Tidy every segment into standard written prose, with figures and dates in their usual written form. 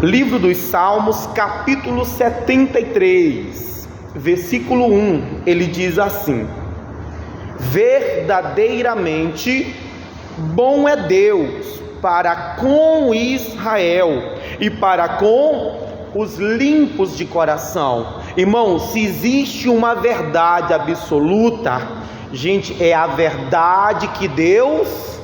Livro dos Salmos, capítulo 73, versículo 1, ele diz assim: verdadeiramente bom é Deus para com Israel e para com os limpos de coração. Irmão, se existe uma verdade absoluta, gente, é a verdade que Deus,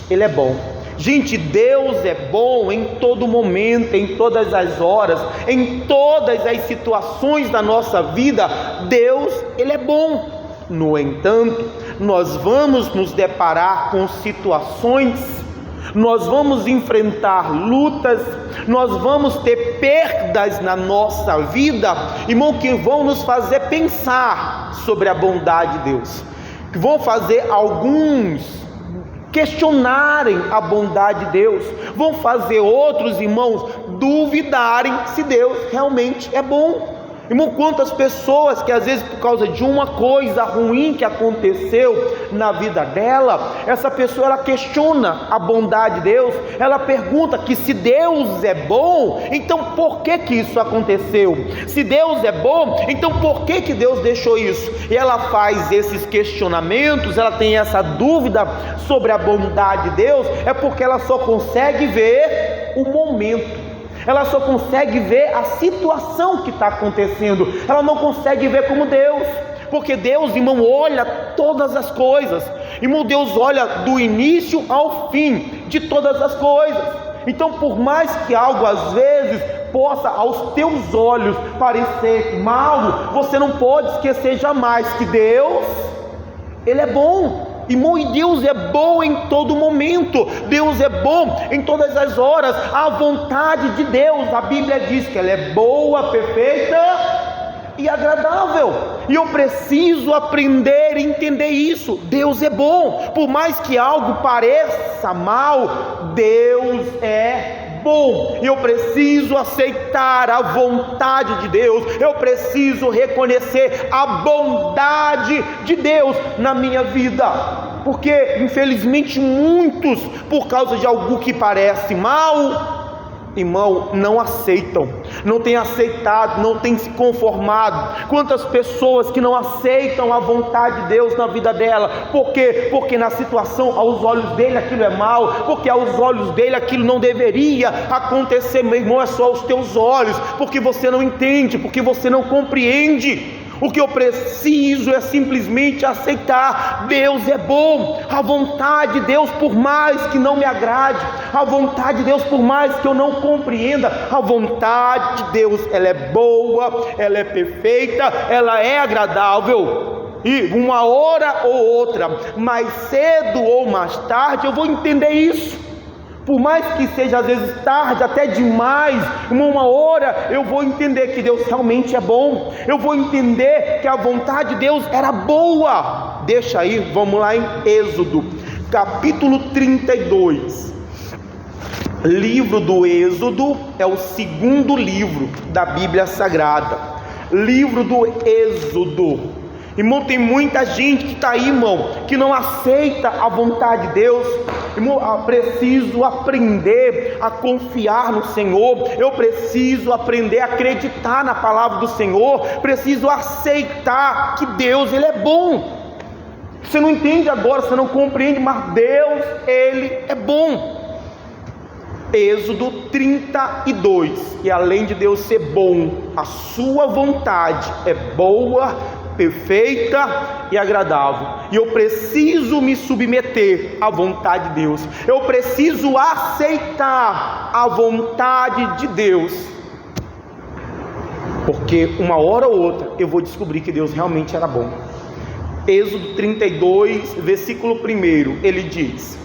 Ele é bom. Gente, Deus é bom em todo momento, em todas as horas, em todas as situações da nossa vida. Deus, Ele é bom. No entanto, nós vamos nos deparar com situações, nós vamos enfrentar lutas, nós vamos ter perdas na nossa vida, irmão, que vão nos fazer pensar sobre a bondade de Deus, que vão fazer alguns questionarem a bondade de Deus, vão fazer outros, irmãos, duvidarem se Deus realmente é bom. Irmão, quantas pessoas que às vezes por causa de uma coisa ruim que aconteceu na vida dela, essa pessoa ela questiona a bondade de Deus, ela pergunta que se Deus é bom, então por que isso aconteceu? Se Deus é bom, então por que Deus deixou isso? E ela faz esses questionamentos, ela tem essa dúvida sobre a bondade de Deus, é porque ela só consegue ver o momento. Ela só consegue ver a situação que está acontecendo. Ela não consegue ver como Deus, porque Deus, irmão, olha todas as coisas. Irmão, Deus olha do início ao fim de todas as coisas. Então, por mais que algo às vezes possa aos teus olhos parecer mal, você não pode esquecer jamais que Deus, Ele é bom. Irmão, e Deus é bom em todo momento, Deus é bom em todas as horas. A vontade de Deus, a Bíblia diz que ela é boa, perfeita e agradável, e eu preciso aprender a entender isso. Deus é bom, por mais que algo pareça mal, Deus é bom, e eu preciso aceitar a vontade de Deus, eu preciso reconhecer a bondade de Deus na minha vida, porque infelizmente muitos, por causa de algo que parece mal, irmão, não aceitam, não têm aceitado, não têm se conformado. Quantas pessoas que não aceitam a vontade de Deus na vida dela? Por quê? Porque na situação, aos olhos dele aquilo é mal, porque aos olhos dele aquilo não deveria acontecer. Meu irmão, é só aos teus olhos, porque você não entende, porque você não compreende. O que eu preciso é simplesmente aceitar: Deus é bom, a vontade de Deus, por mais que não me agrade, a vontade de Deus, por mais que eu não compreenda, a vontade de Deus, ela é boa, ela é perfeita, ela é agradável, e uma hora ou outra, mais cedo ou mais tarde, eu vou entender isso. Por mais que seja às vezes tarde, até demais, uma hora eu vou entender que Deus realmente é bom. Eu vou entender que a vontade de Deus era boa. Deixa aí, vamos lá em Êxodo, capítulo 32. Livro do Êxodo é o segundo livro da Bíblia Sagrada. Livro do Êxodo. Irmão, tem muita gente que está aí, irmão, que não aceita a vontade de Deus. Irmão, eu preciso aprender a confiar no Senhor, eu preciso aprender a acreditar na palavra do Senhor, preciso aceitar que Deus, Ele é bom. Você não entende agora, você não compreende, mas Deus, Ele é bom. Êxodo 32, e além de Deus ser bom, a sua vontade é boa, perfeita e agradável, e eu preciso me submeter à vontade de Deus, eu preciso aceitar a vontade de Deus, porque uma hora ou outra eu vou descobrir que Deus realmente era bom. Êxodo 32, versículo 1, ele diz: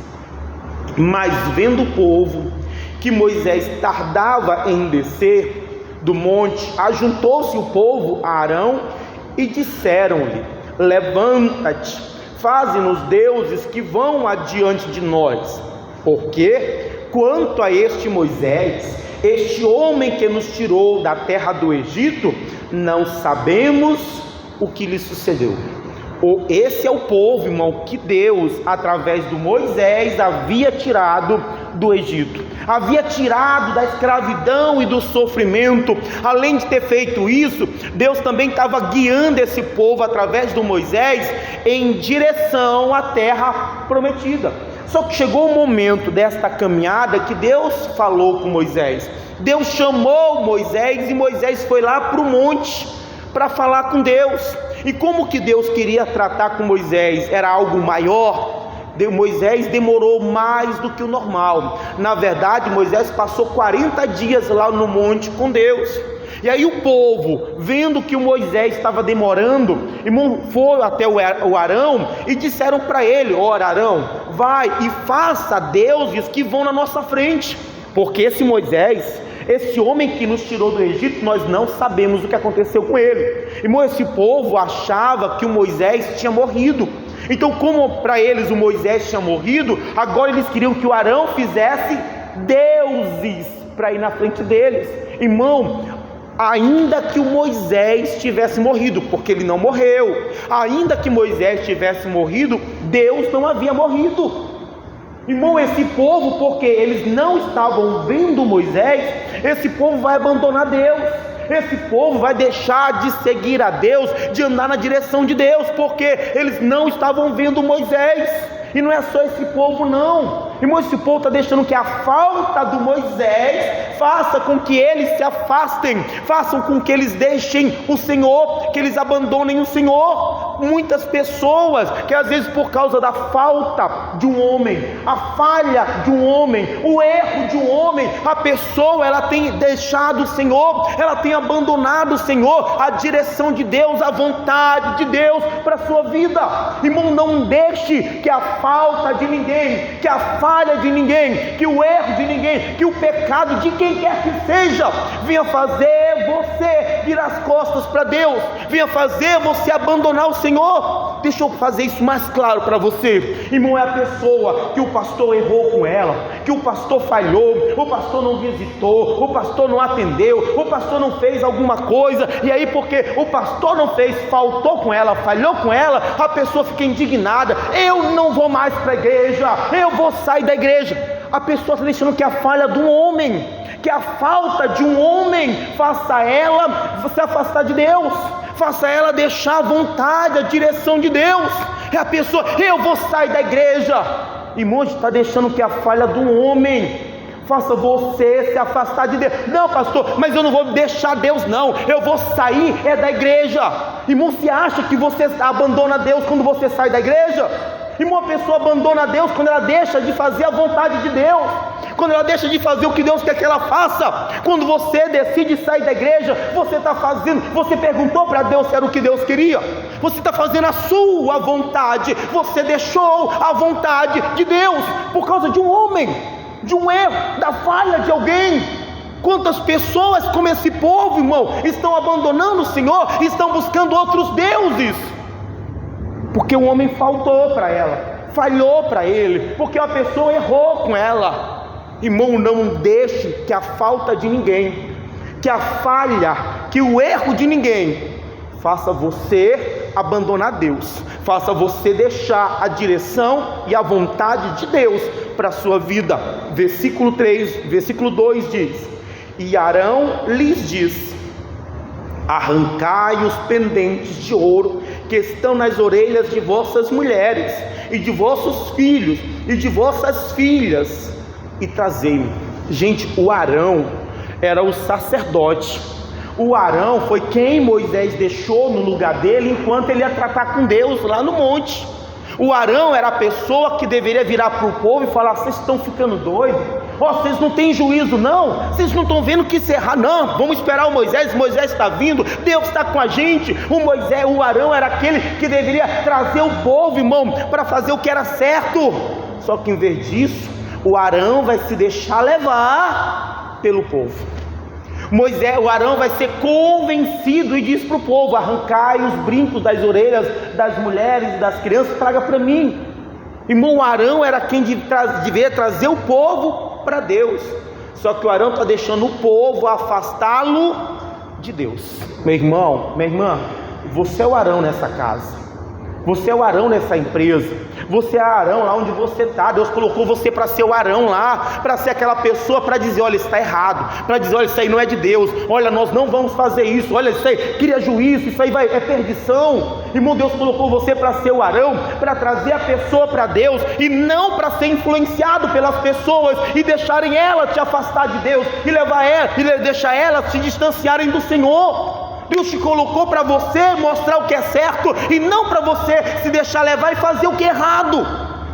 mas vendo o povo que Moisés tardava em descer do monte, ajuntou-se o povo a Arão e disseram-lhe: levanta-te, faze-nos deuses que vão adiante de nós, porque quanto a este Moisés, este homem que nos tirou da terra do Egito, não sabemos o que lhe sucedeu. Esse é o povo, irmão, que Deus, através do Moisés, havia tirado do Egito. havia tirado da escravidão e do sofrimento. Além de ter feito isso, Deus também estava guiando esse povo através do Moisés em direção à terra prometida. Só que chegou o momento desta caminhada que Deus falou com Moisés. Deus chamou Moisés e Moisés foi lá para o monte para falar com Deus. E como que Deus queria tratar com Moisés era algo maior, Moisés demorou mais do que o normal. Na verdade, Moisés passou 40 dias lá no monte com Deus. E aí o povo, vendo que o Moisés estava demorando, foi até o Arão e disseram para ele: ora, Arão, vai e faça deuses que vão na nossa frente, porque esse Moisés, esse homem que nos tirou do Egito, nós não sabemos o que aconteceu com ele. Irmão, esse povo achava que o Moisés tinha morrido. Então, como para eles o Moisés tinha morrido, agora eles queriam que o Arão fizesse deuses para ir na frente deles. Irmão, ainda que o Moisés tivesse morrido, porque ele não morreu, ainda que Moisés tivesse morrido, Deus não havia morrido. Irmão, esse povo, porque eles não estavam vendo Moisés, esse povo vai abandonar Deus. Esse povo vai deixar de seguir a Deus, de andar na direção de Deus, porque eles não estavam vendo Moisés. E não é só esse povo não, irmão, esse povo está deixando que a falta do Moisés faça com que eles se afastem, façam com que eles deixem o Senhor, que eles abandonem o Senhor. Muitas pessoas que às vezes por causa da falta de um homem, a falha de um homem, o erro de um homem, a pessoa ela tem deixado o Senhor, ela tem abandonado o Senhor, a direção de Deus, a vontade de Deus para a sua vida. Irmão, não deixe que a falta de ninguém, que a falha de ninguém, que o erro de ninguém, que o pecado de quem quer que seja, venha fazer você virar as costas para Deus, venha fazer você abandonar o Senhor. Deixa eu fazer isso mais claro para você, irmão. É a pessoa que o pastor errou com ela, que o pastor falhou, o pastor não visitou, o pastor não atendeu, o pastor não fez alguma coisa, e aí porque o pastor não fez, faltou com ela, falhou com ela, a pessoa fica indignada: eu não vou mais para a igreja, eu vou sair da igreja. A pessoa está deixando que a falha de um homem, que a falta de um homem faça ela se afastar de Deus, faça ela deixar a vontade, a direção de Deus. É a pessoa: eu vou sair da igreja. Irmão, está deixando que a falha de um homem faça você se afastar de Deus. Não, pastor, mas eu não vou deixar Deus não, eu vou sair da igreja. Irmão, você acha que você abandona Deus quando você sai da igreja? E uma pessoa abandona Deus quando ela deixa de fazer a vontade de Deus, quando ela deixa de fazer o que Deus quer que ela faça. Quando você decide sair da igreja, você está fazendo, você perguntou para Deus se era o que Deus queria, você está fazendo a sua vontade, você deixou a vontade de Deus por causa de um homem, de um erro, da falha de alguém. Quantas pessoas como esse povo, irmão, estão abandonando o Senhor, estão buscando outros deuses, porque o homem faltou para ela, falhou para ele, porque a pessoa errou com ela. Irmão, não deixe que a falta de ninguém, que a falha, que o erro de ninguém faça você abandonar Deus, faça você deixar a direção e a vontade de Deus para a sua vida. Versículo 2 diz: e Arão lhes disse: arrancai os pendentes de ouro que estão nas orelhas de vossas mulheres, e de vossos filhos, e de vossas filhas, e trazei-me. Gente, o Arão era o sacerdote. O Arão foi quem Moisés deixou no lugar dele enquanto ele ia tratar com Deus lá no monte. O Arão era a pessoa que deveria virar para o povo e falar: vocês estão ficando doidos? Vocês não têm juízo não? Vocês não estão vendo que isso é errado? Não, vamos esperar o Moisés está vindo, Deus está com a gente. O Arão era aquele que deveria trazer o povo, irmão, para fazer o que era certo. Só que em vez disso, o Arão vai se deixar levar pelo povo. O Arão vai ser convencido e diz para o povo: arrancai os brincos das orelhas das mulheres e das crianças, traga para mim. Irmão, o Arão era quem devia trazer o povo para Deus. Só que o Arão está deixando o povo afastá-lo de Deus. Meu irmão, minha irmã, você é o Arão nessa casa. Você é o Arão nessa empresa. Você é Arão lá onde você está. Deus colocou você para ser o Arão lá, para ser aquela pessoa para dizer: olha, isso está errado, para dizer: olha, isso aí não é de Deus, olha, nós não vamos fazer isso, olha, isso aí cria juízo, isso aí é perdição. Irmão, Deus colocou você para ser o Arão, para trazer a pessoa para Deus, e não para ser influenciado pelas pessoas e deixarem ela te afastar de Deus, e levar ela, e deixar ela se distanciarem do Senhor. Deus te colocou para você mostrar o que é certo, e não para você se deixar levar e fazer o que é errado.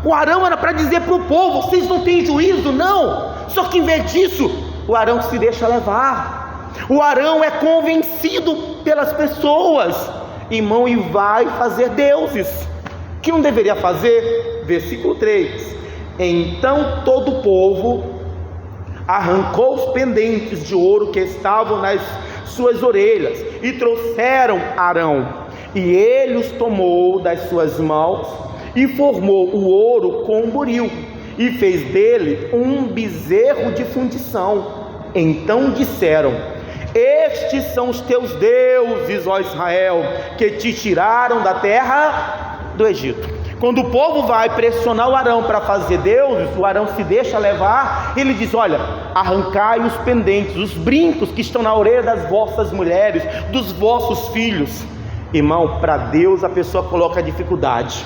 O Arão era para dizer para o povo: vocês não têm juízo, não. Só que em vez disso, o Arão se deixa levar. O Arão é convencido pelas pessoas, irmão, e vai fazer deuses que não deveria fazer. Versículo 3: então todo o povo arrancou os pendentes de ouro que estavam nas suas orelhas e trouxeram Arão, e ele os tomou das suas mãos e formou o ouro com um buril e fez dele um bezerro de fundição. Então disseram: estes são os teus deuses, ó Israel, que te tiraram da terra do Egito. Quando o povo vai pressionar o Arão para fazer deuses, o Arão se deixa levar. Ele diz: olha, arrancai os pendentes, os brincos que estão na orelha das vossas mulheres, dos vossos filhos. Irmão, para Deus a pessoa coloca dificuldade,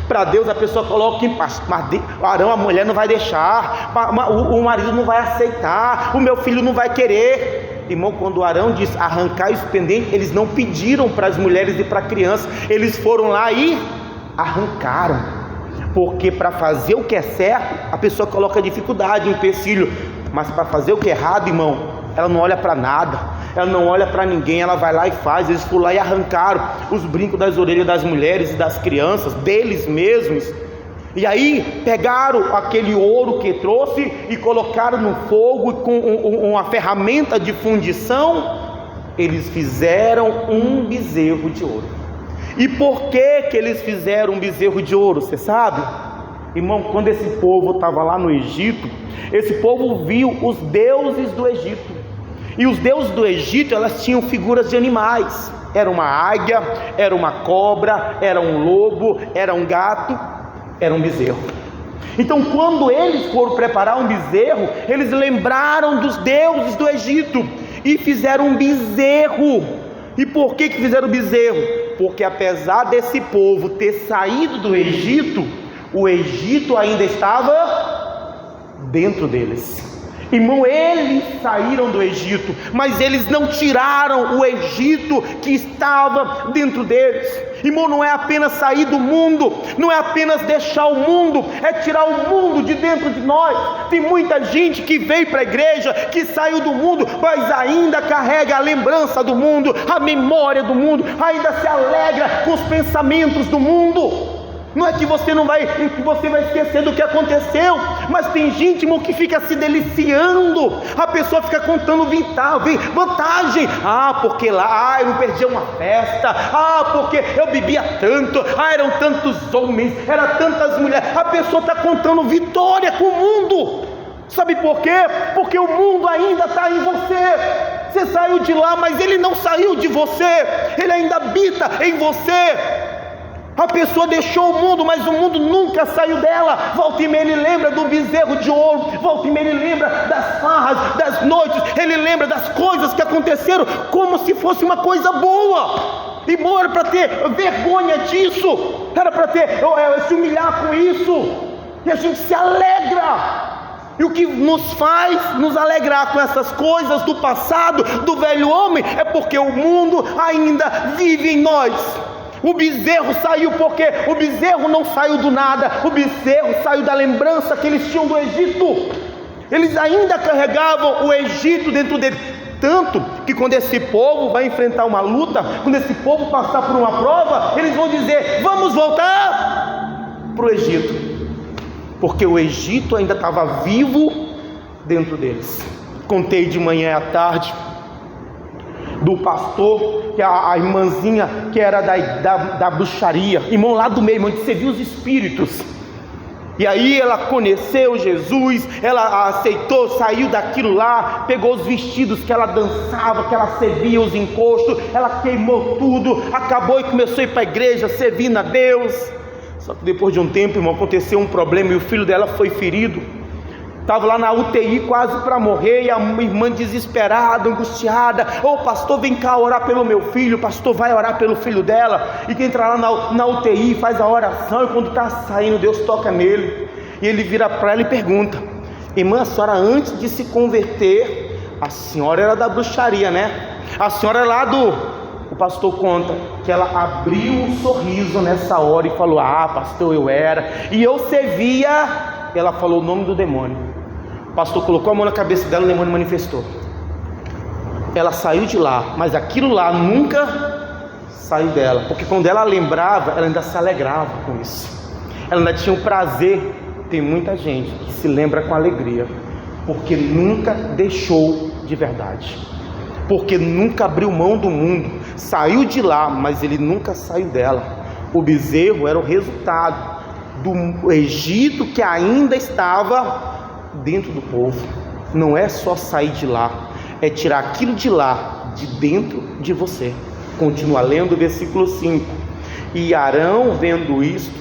para Deus a pessoa coloca impasse. Mas Arão, a mulher não vai deixar, o marido não vai aceitar, o meu filho não vai querer. Irmão, quando o Arão diz arrancar os pendentes, eles não pediram para as mulheres e para a criança, eles foram lá e arrancaram, porque para fazer o que é certo, a pessoa coloca dificuldade, empecilho, mas para fazer o que é errado, irmão, ela não olha para nada, ela não olha para ninguém, ela vai lá e faz. Eles foram lá e arrancaram os brincos das orelhas das mulheres e das crianças, deles mesmos, e aí pegaram aquele ouro que trouxe e colocaram no fogo com uma ferramenta de fundição. Eles fizeram um bezerro de ouro. E por que eles fizeram um bezerro de ouro? Você sabe? Irmão, quando esse povo estava lá no Egito, esse povo viu os deuses do Egito. E os deuses do Egito, elas tinham figuras de animais. Era uma águia, era uma cobra, era um lobo, era um gato, era um bezerro. Então, quando eles foram preparar um bezerro, eles lembraram dos deuses do Egito e fizeram um bezerro. E por que fizeram o bezerro? Porque apesar desse povo ter saído do Egito, o Egito ainda estava dentro deles. Irmão, eles saíram do Egito, mas eles não tiraram o Egito que estava dentro deles. Irmão, não é apenas sair do mundo, não é apenas deixar o mundo, é tirar o mundo de dentro de nós. Tem muita gente que veio para a igreja, que saiu do mundo, mas ainda carrega a lembrança do mundo, a memória do mundo, ainda se alegra com os pensamentos do mundo. Não é que você vai esquecer do que aconteceu, mas tem gente, irmão, que fica se deliciando. A pessoa fica contando vantagem. Porque lá, eu não perdia uma festa. Porque eu bebia tanto. Eram tantos homens, eram tantas mulheres. A pessoa está contando vitória com o mundo. Sabe por quê? Porque o mundo ainda está em você. Você saiu de lá, mas ele não saiu de você. Ele ainda habita em você. A pessoa deixou o mundo, mas o mundo nunca saiu dela. Volta e meia ele lembra do bezerro de ouro, volta e meia ele lembra das farras, das noites, ele lembra das coisas que aconteceram, como se fosse uma coisa boa. E bom, era para ter vergonha disso, era para ter se humilhar com isso, e a gente se alegra. E o que nos faz nos alegrar com essas coisas do passado, do velho homem, é porque o mundo ainda vive em nós. O bezerro saiu porque o bezerro não saiu do nada, o bezerro saiu da lembrança que eles tinham do Egito. Eles ainda carregavam o Egito dentro deles, tanto que quando esse povo vai enfrentar uma luta, quando esse povo passar por uma prova, eles vão dizer: vamos voltar para o Egito, porque o Egito ainda estava vivo dentro deles. Contei de manhã à tarde do pastor, que a irmãzinha que era da bruxaria, irmão, lá do meio, onde você viu os espíritos. E aí ela conheceu Jesus, ela aceitou, saiu daquilo lá, pegou os vestidos que ela dançava, que ela servia os encostos, ela queimou tudo, acabou e começou a ir para a igreja, servindo a Deus. Só que depois de um tempo, irmão, aconteceu um problema e o filho dela foi ferido. Estava lá na UTI quase para morrer, e a irmã desesperada, angustiada: ô pastor, vem cá orar pelo meu filho. O pastor vai orar pelo filho dela, e que entra lá na UTI, faz a oração, e quando está saindo, Deus toca nele, e ele vira para ela e pergunta: irmã, a senhora antes de se converter, a senhora era da bruxaria, né? A senhora é lá do... O pastor conta que ela abriu um sorriso nessa hora e falou: ah, pastor, eu era, e eu servia. Ela falou o nome do demônio. O pastor colocou a mão na cabeça dela, o demônio manifestou. Ela saiu de lá, mas aquilo lá nunca saiu dela, porque quando ela lembrava, ela ainda se alegrava com isso. Ela ainda tinha o prazer. Tem muita gente que se lembra com alegria, porque nunca deixou de verdade, porque nunca abriu mão do mundo. Saiu de lá, mas ele nunca saiu dela. O bezerro era o resultado do Egito que ainda estava dentro do povo. Não é só sair de lá, é tirar aquilo de lá, de dentro de você. Continua lendo o versículo 5. E Arão, vendo isto,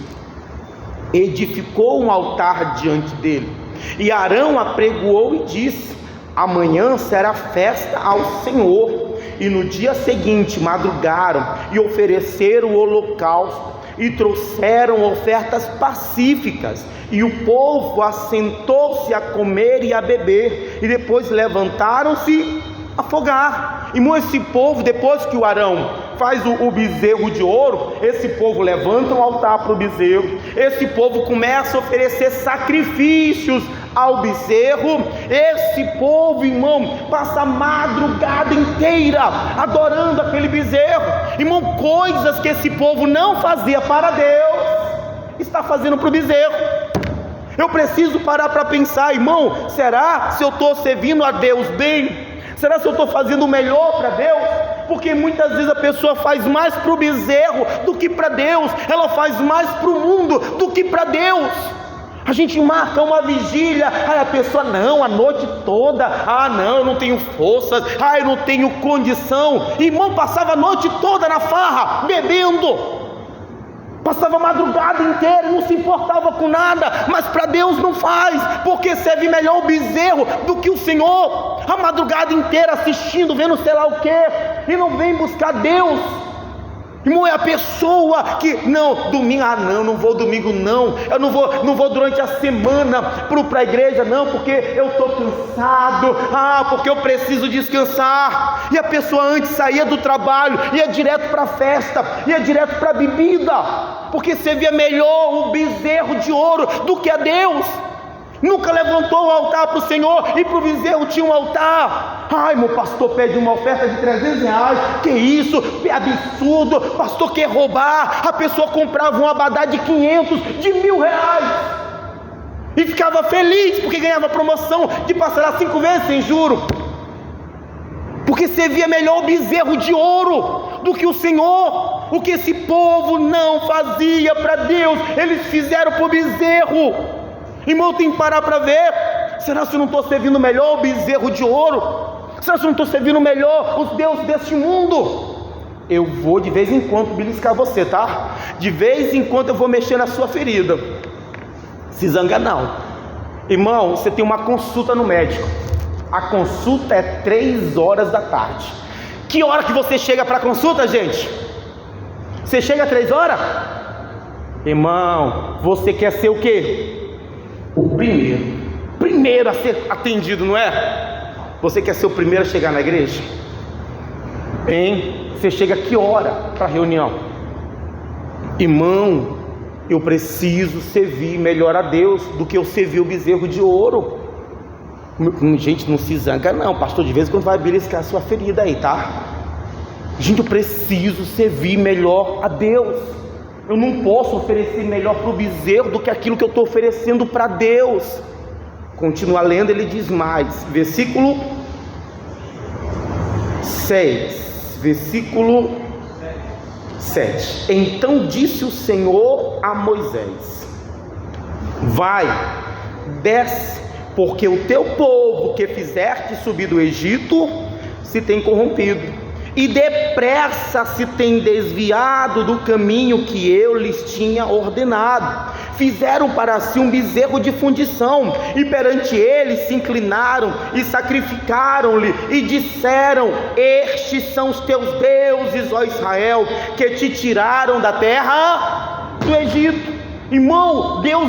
edificou um altar diante dele. E Arão apregoou e disse: amanhã será festa ao Senhor. E no dia seguinte madrugaram e ofereceram o holocausto e trouxeram ofertas pacíficas, e o povo assentou-se a comer e a beber, e depois levantaram-se a fogar. Irmão, esse povo, depois que o Arão faz o bezerro de ouro, esse povo levanta um altar para o bezerro, esse povo começa a oferecer sacrifícios ao bezerro. Esse povo, irmão, passa a madrugada inteira adorando aquele bezerro. Irmão, coisas que esse povo não fazia para Deus, está fazendo para o bezerro. Eu preciso parar para pensar, irmão, será se eu estou servindo a Deus bem? Será se eu estou fazendo o melhor para Deus? Porque muitas vezes a pessoa faz mais para o bezerro do que para Deus. Ela faz mais para o mundo do que para Deus. A gente marca uma vigília, a pessoa: não, a noite toda, não, eu não tenho forças, eu não tenho condição. Irmão, passava a noite toda na farra, bebendo, passava a madrugada inteira, não se importava com nada, mas para Deus não faz, porque serve melhor o bezerro do que o Senhor. A madrugada inteira assistindo, vendo sei lá o que, e não vem buscar Deus. Irmão, é a pessoa que, não, domingo, não vou domingo não, eu não vou durante a semana para a igreja não, porque eu estou cansado, porque eu preciso descansar. E a pessoa antes saía do trabalho, ia direto para a festa, ia direto para a bebida, porque servia melhor o bezerro de ouro do que a Deus. Nunca levantou o altar para o Senhor, e para o bezerro tinha um altar. Meu pastor pede uma oferta de R$300, que isso, é absurdo, pastor quer roubar. A pessoa comprava um abadá de 500, de R$1.000, e ficava feliz, porque ganhava promoção de parcelar 5 vezes sem juro, porque servia melhor o bezerro de ouro do que o Senhor. O que esse povo não fazia para Deus, eles fizeram para o bezerro. Irmão, tem que parar para ver. Será que eu não estou servindo melhor o bezerro de ouro? Será que eu não estou servindo melhor os deuses deste mundo? Eu vou de vez em quando beliscar você, tá? De vez em quando eu vou mexer na sua ferida. Se zanga não. Irmão, você tem uma consulta no médico. A consulta é 3 horas da tarde. Que hora que você chega para a consulta, gente? Você chega às 3 horas? Irmão, você quer ser o quê? O primeiro a ser atendido, não é? Você quer ser o primeiro a chegar na igreja? Bem, você chega a que hora para a reunião? Irmão, eu preciso servir melhor a Deus do que eu servir o bezerro de ouro. Gente, não se zanga não, pastor, de vez em quando vai beliscar a sua ferida aí, tá? Gente, eu preciso servir melhor a Deus. Eu não posso oferecer melhor para o bezerro do que aquilo que eu estou oferecendo para Deus. Continua lendo, ele diz mais, versículo 6, versículo 7. Então disse o Senhor a Moisés: vai, desce, porque o teu povo que fizeste subir do Egito se tem corrompido, e depressa se tem desviado do caminho que eu lhes tinha ordenado. Fizeram para si um bezerro de fundição, e perante ele se inclinaram e sacrificaram-lhe, e disseram: estes são os teus deuses, ó Israel, que te tiraram da terra do Egito. Irmão, Deus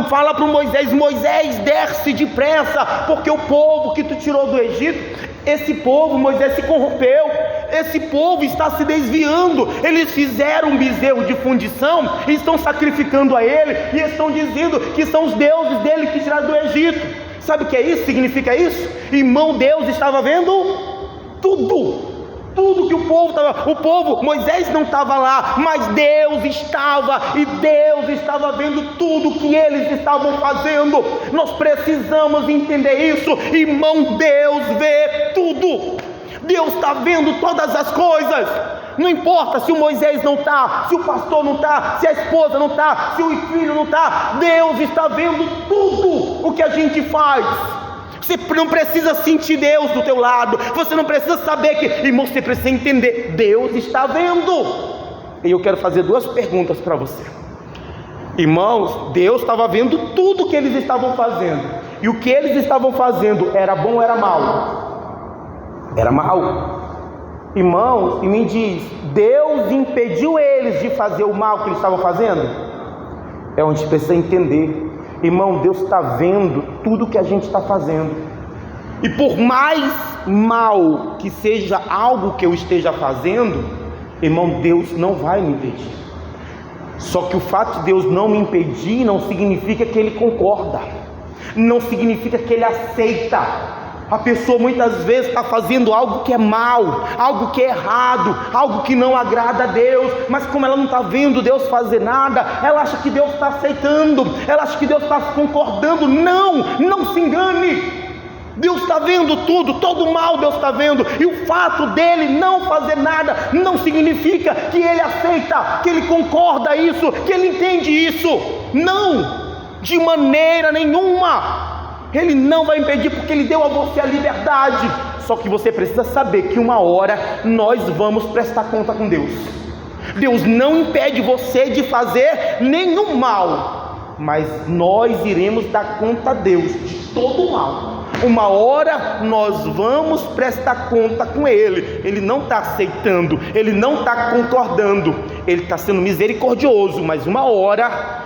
fala para Moisés: Moisés, desce depressa, porque o povo que tu tirou do Egito, esse povo, Moisés, se corrompeu, esse povo está se desviando, eles fizeram um bezerro de fundição, e estão sacrificando a ele, e estão dizendo que são os deuses dele que tiraram do Egito. Sabe o que é isso? Significa isso? Irmão, Deus estava vendo tudo que o povo estava. Moisés não estava lá, mas Deus estava, e Deus estava vendo tudo que eles estavam fazendo. Nós precisamos entender isso, irmão. Deus vê tudo, Deus está vendo todas as coisas. Não importa se o Moisés não está, se o pastor não está, se a esposa não está, se o filho não está, Deus está vendo tudo o que a gente faz. Você não precisa sentir Deus do teu lado, você não precisa saber que, irmão, você precisa entender, Deus está vendo. E eu quero fazer duas perguntas para você. Irmãos, Deus estava vendo tudo que eles estavam fazendo, e o que eles estavam fazendo era bom ou era mal? Era mal. Irmãos, e me diz, Deus impediu eles de fazer o mal que eles estavam fazendo? É onde a gente precisa entender. Irmão, Deus está vendo tudo que a gente está fazendo, e por mais mal que seja algo que eu esteja fazendo, irmão, Deus não vai me impedir. Só que o fato de Deus não me impedir não significa que Ele concorda, não significa que Ele aceita. A pessoa muitas vezes está fazendo algo que é mal, algo que é errado, algo que não agrada a Deus, mas como ela não está vendo Deus fazer nada, ela acha que Deus está aceitando, ela acha que Deus está concordando. Não se engane, Deus está vendo tudo, todo o mal Deus está vendo, e o fato dele não fazer nada não significa que ele aceita, que ele concorda isso, que ele entende isso. Não, de maneira nenhuma. Ele não vai impedir, porque Ele deu a você a liberdade. Só que você precisa saber que uma hora nós vamos prestar conta com Deus. Deus não impede você de fazer nenhum mal, mas nós iremos dar conta a Deus de todo o mal. Uma hora nós vamos prestar conta com Ele. Ele não está aceitando, Ele não está concordando, Ele está sendo misericordioso, mas uma hora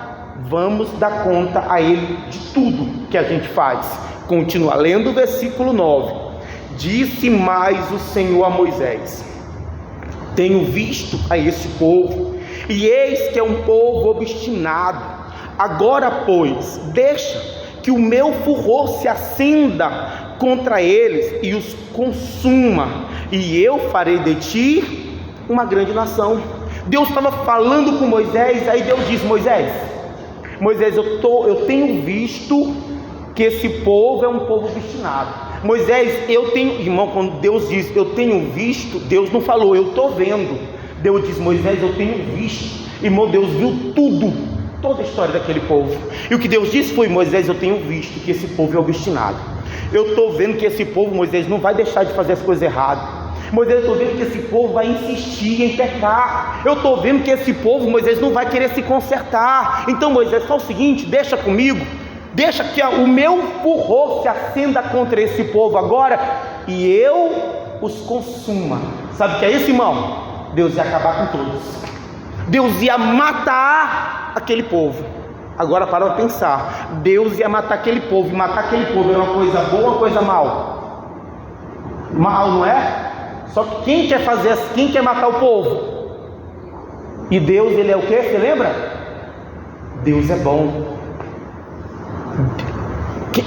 vamos dar conta a Ele de tudo que a gente faz. Continua lendo o versículo 9. Disse mais o Senhor a Moisés: tenho visto a esse povo, e eis que é um povo obstinado. Agora, pois, deixa que o meu furor se acenda contra eles e os consuma, e eu farei de ti uma grande nação. Deus estava falando com Moisés, aí Deus disse: Moisés, eu tenho visto que esse povo é um povo obstinado. Moisés, irmão, quando Deus diz eu tenho visto, Deus não falou eu estou vendo. Deus diz: Moisés, eu tenho visto. Irmão, Deus viu tudo, toda a história daquele povo. E o que Deus disse foi: Moisés, eu tenho visto que esse povo é obstinado. Eu estou vendo que esse povo, Moisés, não vai deixar de fazer as coisas erradas. Moisés, eu estou vendo que esse povo vai insistir em pecar. Eu estou vendo que esse povo, Moisés, não vai querer se consertar. Então, Moisés, faz o seguinte: deixa comigo, deixa que o meu furor se acenda contra esse povo agora, e eu os consuma. Sabe o que é isso, irmão? Deus ia acabar com todos. Deus ia matar aquele povo. Agora para pensar, Deus ia matar aquele povo, e matar aquele povo era uma coisa boa ou uma coisa mal? Mal, não é? Só que quem quer matar o povo? E Deus, Ele é o quê? Você lembra? Deus é bom.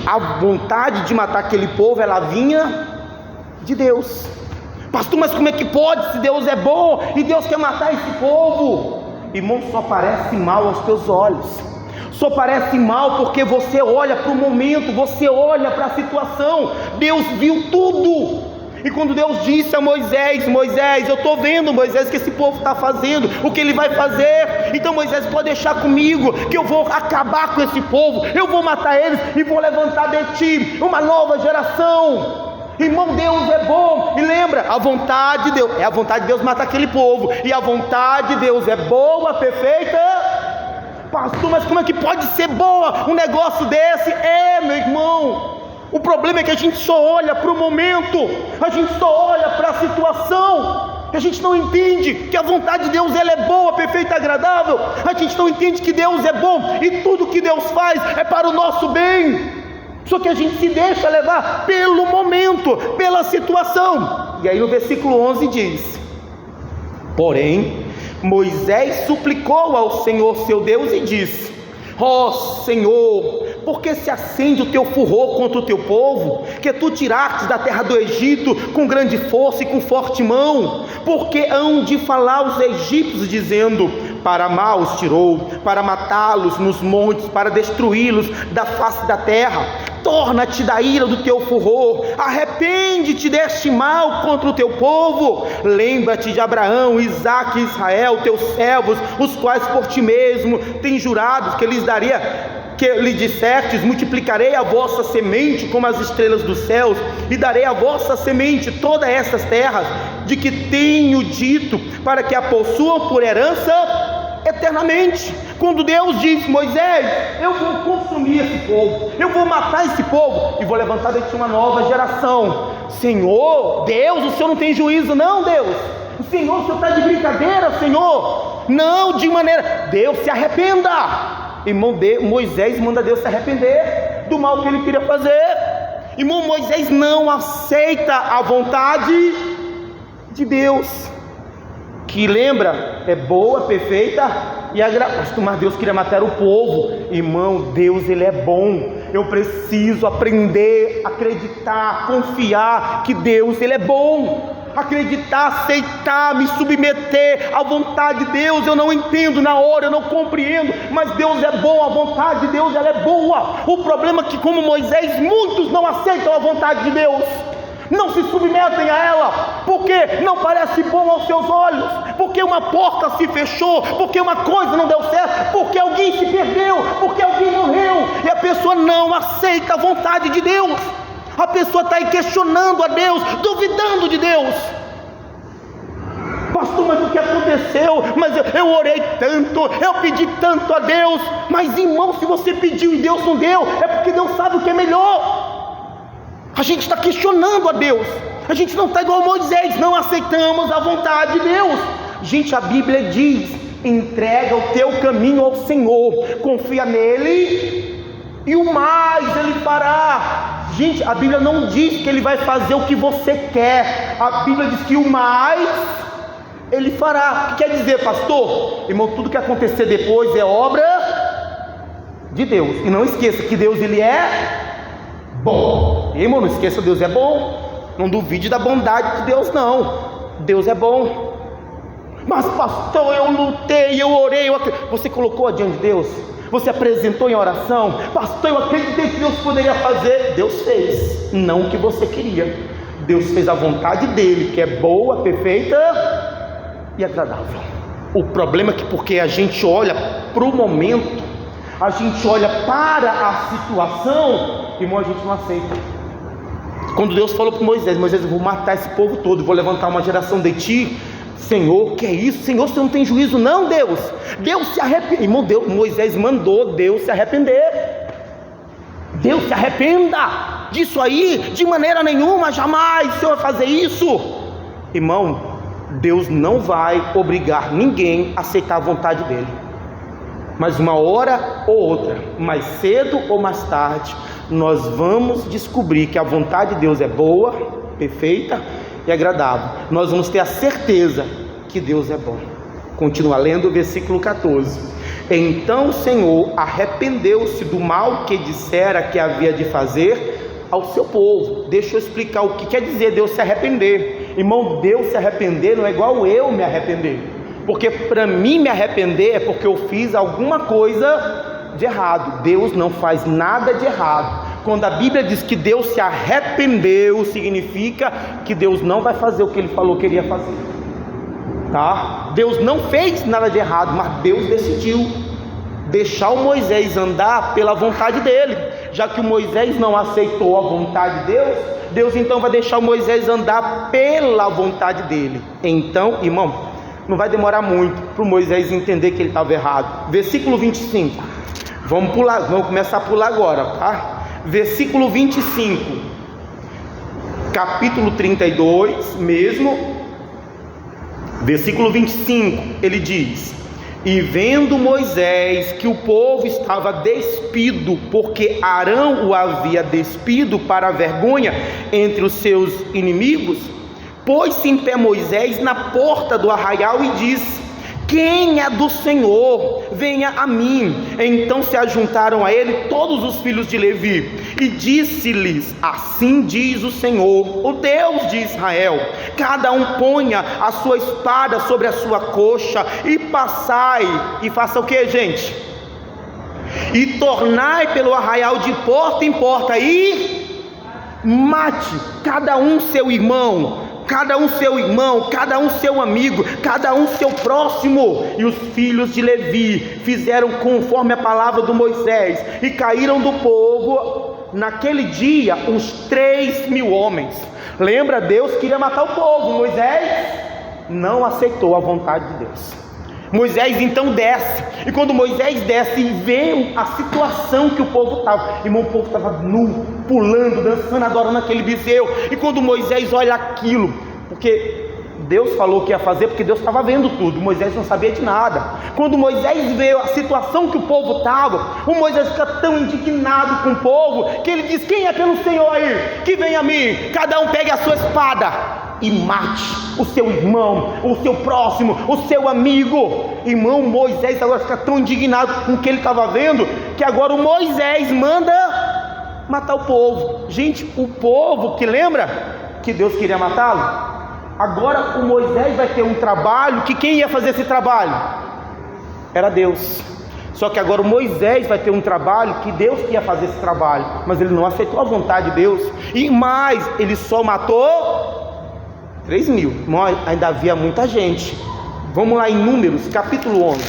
A vontade de matar aquele povo, ela vinha de Deus. Pastor, mas como é que pode, se Deus é bom e Deus quer matar esse povo? Irmão, só parece mal aos teus olhos. Só parece mal porque você olha para o momento, você olha para a situação. Deus viu tudo. E quando Deus disse a Moisés: Moisés, eu estou vendo, Moisés, que esse povo está fazendo, o que ele vai fazer. Então Moisés, pode deixar comigo, que eu vou acabar com esse povo, eu vou matar eles e vou levantar de ti uma nova geração. Irmão, Deus é bom. E lembra, a vontade de Deus, é a vontade de Deus matar aquele povo, e a vontade de Deus é boa, perfeita. Pastor, mas como é que pode ser boa um negócio desse? Meu irmão, o problema é que a gente só olha para o momento, a gente só olha para a situação, a gente não entende que a vontade de Deus ela é boa, perfeita e agradável. A gente não entende que Deus é bom e tudo que Deus faz é para o nosso bem. Só que a gente se deixa levar pelo momento, pela situação. E aí no versículo 11 diz: porém, Moisés suplicou ao Senhor seu Deus e disse: ó Senhor, por que se acende o teu furor contra o teu povo, que tu tiraste da terra do Egito com grande força e com forte mão? Porque hão de falar os egípcios, dizendo: para mal os tirou, para matá-los nos montes, para destruí-los da face da terra. Torna-te da ira do teu furor, arrepende-te deste mal contra o teu povo. Lembra-te de Abraão, Isaque e Israel, teus servos, os quais por ti mesmo tens jurado que lhes daria, que lhe dissestes: multiplicarei a vossa semente como as estrelas dos céus, e darei a vossa semente todas essas terras, de que tenho dito, para que a possuam por herança eternamente. Quando Deus diz: Moisés, eu vou consumir esse povo, eu vou matar esse povo, e vou levantar de ti uma nova geração. Senhor, Deus, o Senhor não tem juízo não, Deus? O Senhor está de brincadeira, Senhor? Não, de maneira... Deus, se arrependa. Irmão, Moisés manda Deus se arrepender do mal que ele queria fazer. Irmão, Moisés não aceita a vontade de Deus, que lembra, é boa, perfeita e agradável. Mas Deus queria matar o povo. Irmão, Deus ele é bom. Eu preciso aprender, acreditar, confiar que Deus ele é bom. Acreditar, aceitar, me submeter à vontade de Deus. Eu não entendo na hora, eu não compreendo, mas Deus é bom, a vontade de Deus ela é boa. O problema é que, como Moisés, muitos não aceitam a vontade de Deus, não se submetem a ela, porque não parece bom aos seus olhos, porque uma porta se fechou, porque uma coisa não deu certo, porque alguém se perdeu, porque alguém morreu, e a pessoa não aceita a vontade de Deus. A pessoa está aí questionando a Deus, duvidando de Deus. Pastor, mas o que aconteceu? Mas eu orei tanto, eu pedi tanto a Deus. Mas irmão, se você pediu e Deus não deu, é porque Deus sabe o que é melhor. A gente está questionando a Deus. A gente não está igual a Moisés, não aceitamos a vontade de Deus. Gente, a Bíblia diz: entrega o teu caminho ao Senhor, confia nele e o mais ele fará. Gente, a Bíblia não diz que ele vai fazer o que você quer. A Bíblia diz que o mais ele fará. O que quer dizer, pastor? Irmão, tudo que acontecer depois é obra de Deus. E não esqueça que Deus ele é bom. Irmão, não esqueça, Deus é bom. Não duvide da bondade de Deus, não. Deus é bom. Mas pastor, eu lutei, eu orei, você colocou adiante de Deus? Você apresentou em oração? Pastor, eu acreditei que Deus poderia fazer. Deus fez, não o que você queria. Deus fez a vontade dele, que é boa, perfeita e agradável. O problema é que, porque a gente olha para o momento, a gente olha para a situação, irmão, a gente não aceita. Quando Deus falou para Moisés: Moisés, eu vou matar esse povo todo, vou levantar uma geração de ti. Senhor, que é isso? Senhor, você não tem juízo não, Deus? Deus se arrepende. Irmão, Moisés mandou Deus se arrepender. Deus se arrependa disso aí, de maneira nenhuma, jamais o Senhor vai fazer isso. Irmão, Deus não vai obrigar ninguém a aceitar a vontade dele. Mas uma hora ou outra, mais cedo ou mais tarde, nós vamos descobrir que a vontade de Deus é boa, perfeita e agradável. Nós vamos ter a certeza que Deus é bom. Continua lendo o versículo 14. Então o Senhor arrependeu-se do mal que dissera que havia de fazer ao seu povo. Deixa eu explicar o que quer dizer Deus se arrepender. Irmão, Deus se arrepender não é igual eu me arrepender. Porque para mim me arrepender é porque eu fiz alguma coisa de errado. Deus não faz nada de errado. Quando a Bíblia diz que Deus se arrependeu, significa que Deus não vai fazer o que ele falou que iria fazer, tá? Deus não fez nada de errado, mas Deus decidiu deixar o Moisés andar pela vontade dele. Já que o Moisés não aceitou a vontade de Deus, Deus então vai deixar o Moisés andar pela vontade dele. Então, irmão, não vai demorar muito para o Moisés entender que ele estava errado. Versículo 25, vamos pular, vamos começar a pular agora, tá? Versículo 25, capítulo 32 mesmo, versículo 25, ele diz: e vendo Moisés que o povo estava despido, porque Arão o havia despido para a vergonha entre os seus inimigos, pôs-se em pé Moisés na porta do arraial e disse: quem é do Senhor, venha a mim. Então se ajuntaram a ele todos os filhos de Levi, e disse-lhes: assim diz o Senhor, o Deus de Israel, cada um ponha a sua espada sobre a sua coxa, e passai, e faça o que, gente? E tornai pelo arraial de porta em porta, e mate cada um seu irmão, cada um seu irmão, cada um seu amigo, cada um seu próximo. E os filhos de Levi fizeram conforme a palavra do Moisés, e caíram do povo naquele dia uns 3.000 homens. Lembra, Deus queria matar o povo, Moisés não aceitou a vontade de Deus. Moisés então desce, e quando Moisés desce e vê a situação que o povo estava, irmão, o povo estava nu, pulando, dançando, adorando aquele bezerro. E quando Moisés olha aquilo, porque Deus falou que ia fazer, porque Deus estava vendo tudo, Moisés não sabia de nada. Quando Moisés vê a situação que o povo estava, o Moisés fica tão indignado com o povo, que ele diz: quem é pelo Senhor aí? Que venha a mim, cada um pegue a sua espada e mate o seu irmão, o seu próximo, o seu amigo. Irmão, Moisés agora fica tão indignado com o que ele estava vendo, que agora o Moisés manda matar o povo. Gente, o povo que lembra que Deus queria matá-lo, agora o Moisés vai ter um trabalho, que quem ia fazer esse trabalho? Era Deus. Só que agora o Moisés vai ter um trabalho que Deus ia fazer esse trabalho, mas ele não aceitou a vontade de Deus. E mais, ele só matou 3.000, ainda havia muita gente. Vamos lá em Números, capítulo 11.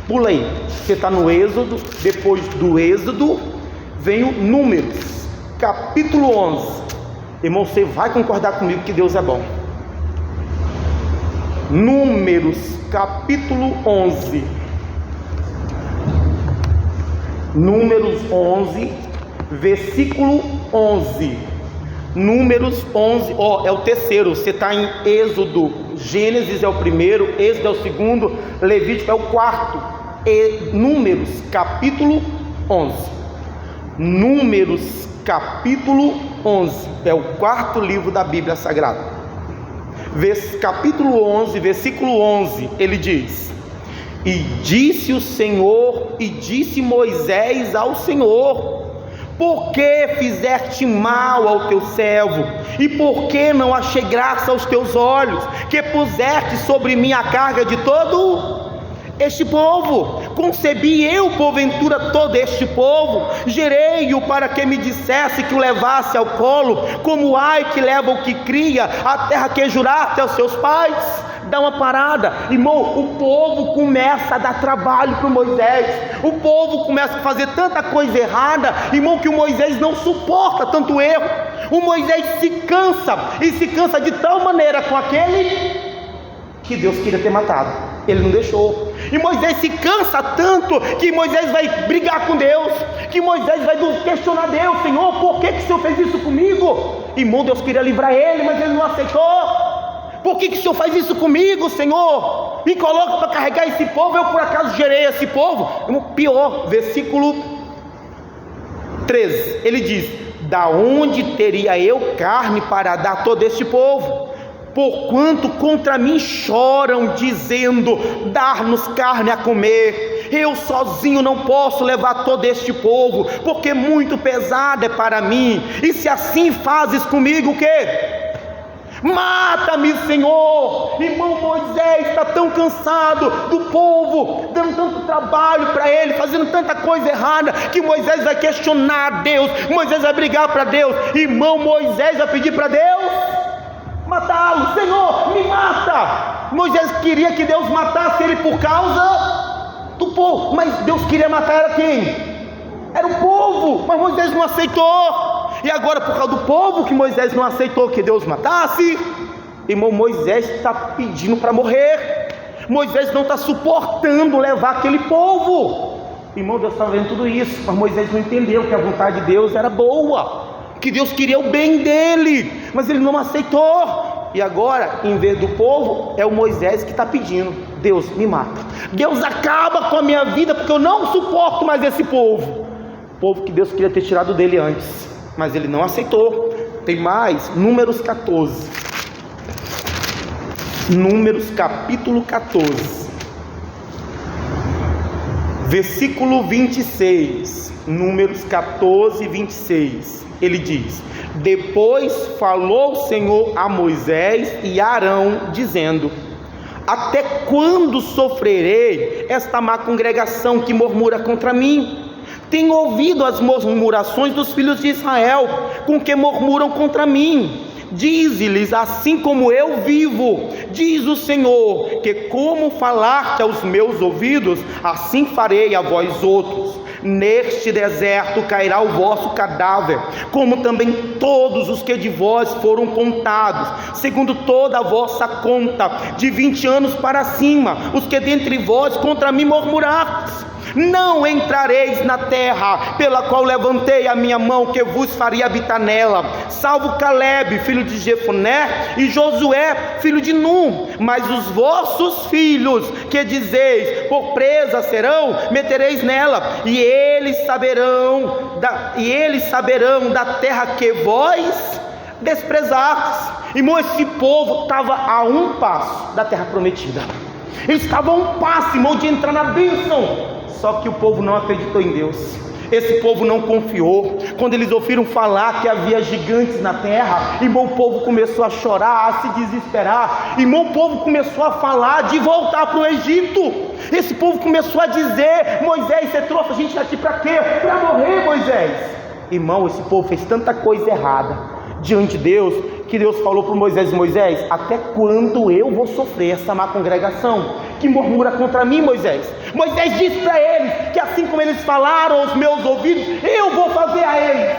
Pula aí, você está no Êxodo. Depois do Êxodo vem o Números, capítulo 11. Irmão, você vai concordar comigo que Deus é bom. Números, capítulo 11. Números 11, versículo 11. Números 11, é o terceiro. Você está em Êxodo, Gênesis é o primeiro, Êxodo é o segundo, Levítico é o quarto. Números capítulo 11. Números capítulo 11 é o quarto livro da Bíblia Sagrada. Capítulo 11, versículo 11, ele diz: e disse o Senhor, e disse Moisés ao Senhor: por que fizeste mal ao teu servo? E por que não achei graça aos teus olhos, que puseste sobre mim a carga de todo este povo? Concebi eu porventura todo este povo? Gerei-o para que me dissesse que o levasse ao colo, como ai que leva o que cria, a terra que juraste aos seus pais? Dá uma parada, irmão. O povo começa a dar trabalho para Moisés. O povo começa a fazer tanta coisa errada, irmão, que o Moisés não suporta tanto erro. O Moisés se cansa, e se cansa de tal maneira com aquele que Deus queria ter matado, ele não deixou. E Moisés se cansa tanto que Moisés vai brigar com Deus, que Moisés vai questionar Deus: Senhor, por que o Senhor fez isso comigo? Irmão, Deus queria livrar ele, mas ele não aceitou. Por que o Senhor faz isso comigo, Senhor? Me coloca para carregar esse povo, eu por acaso gerei esse povo? Pior, versículo 13, ele diz: da onde teria eu carne para dar a todo este povo? Porquanto contra mim choram, dizendo: dar-nos carne a comer. Eu sozinho não posso levar todo este povo, porque muito pesado é para mim. E se assim fazes comigo, o quê? mata-me, Senhor. Irmão, Moisés está tão cansado do povo, dando tanto trabalho para ele, fazendo tanta coisa errada, que Moisés vai questionar a Deus, Moisés vai brigar para Deus. Irmão, Moisés vai pedir para Deus matá-lo. Senhor, me mata. Moisés queria que Deus matasse ele por causa do povo, mas Deus queria matar era quem? Era o povo, mas Moisés não aceitou. E agora, por causa do povo que Moisés não aceitou que Deus matasse, irmão, Moisés está pedindo para morrer. Moisés não está suportando levar aquele povo. Irmão, Deus estava vendo tudo isso, mas Moisés não entendeu que a vontade de Deus era boa, que Deus queria o bem dele, mas ele não aceitou. E agora, em vez do povo, é o Moisés que está pedindo: Deus, me mata, Deus acaba com a minha vida, porque eu não suporto mais esse povo. O povo que Deus queria ter tirado dele antes, mas ele não aceitou. Tem mais, Números 14, Números capítulo 14, versículo 26, Números 14, 26, ele diz: depois falou o Senhor a Moisés e a Arão, dizendo: até quando sofrerei esta má congregação que murmura contra mim? Tenho ouvido as murmurações dos filhos de Israel, com que murmuram contra mim. Dize-lhes: assim como eu vivo, diz o Senhor, que como falaste aos meus ouvidos, assim farei a vós outros. Neste deserto cairá o vosso cadáver, como também todos os que de vós foram contados, segundo toda a vossa conta, de 20 anos para cima, os que dentre vós contra mim murmurastes. Não entrareis na terra pela qual levantei a minha mão, que vos faria habitar nela, salvo Caleb, filho de Jefoné, e Josué, filho de Num. Mas os vossos filhos, que dizeis, por presa serão, metereis nela, e eles saberão da terra que vós desprezastes. Irmão, esse povo estava a um passo da terra prometida. Eles estavam a um passo, irmão, de entrar na bênção. Só que o povo não acreditou em Deus. Esse povo não confiou. Quando eles ouviram falar que havia gigantes na terra, irmão, o povo começou a chorar, a se desesperar. Irmão, o povo começou a falar de voltar para o Egito. Esse povo começou a dizer: Moisés, você trouxe a gente aqui para quê? Para morrer, Moisés. Irmão, esse povo fez tanta coisa errada diante de Deus, que Deus falou para Moisés: Moisés, até quando eu vou sofrer essa má congregação que murmura contra mim, Moisés? Moisés disse para eles que assim como eles falaram aos meus ouvidos, eu vou fazer a eles.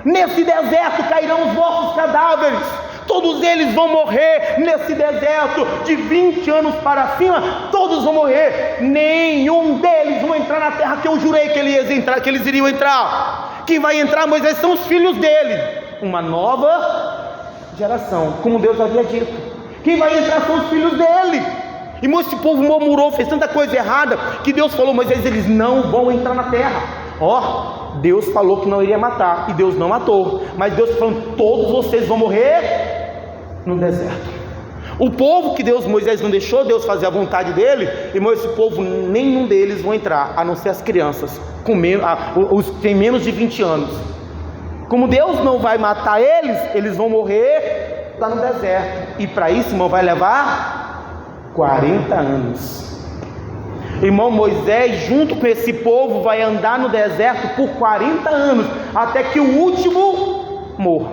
Nesse deserto cairão os vossos cadáveres, todos eles vão morrer nesse deserto, de 20 anos para cima, todos vão morrer. Nenhum deles vai entrar na terra que eu jurei que eles iriam entrar. Quem vai entrar, Moisés, são os filhos dele, uma nova geração, como Deus havia dito. Quem vai entrar são os filhos dele. Irmão, esse povo murmurou, fez tanta coisa errada, que Deus falou: Moisés, eles não vão entrar na terra. Deus falou que não iria matar, e Deus não matou, mas Deus falou: todos vocês vão morrer no deserto. O povo que Moisés não deixou Deus fazer a vontade dele, irmão, esse povo, nenhum deles vão entrar, a não ser as crianças, os que têm menos de 20 anos. Como Deus não vai matar eles vão morrer lá no deserto, e para isso, irmão, vai levar 40 anos. Irmão, Moisés junto com esse povo vai andar no deserto por 40 anos, até que o último morra.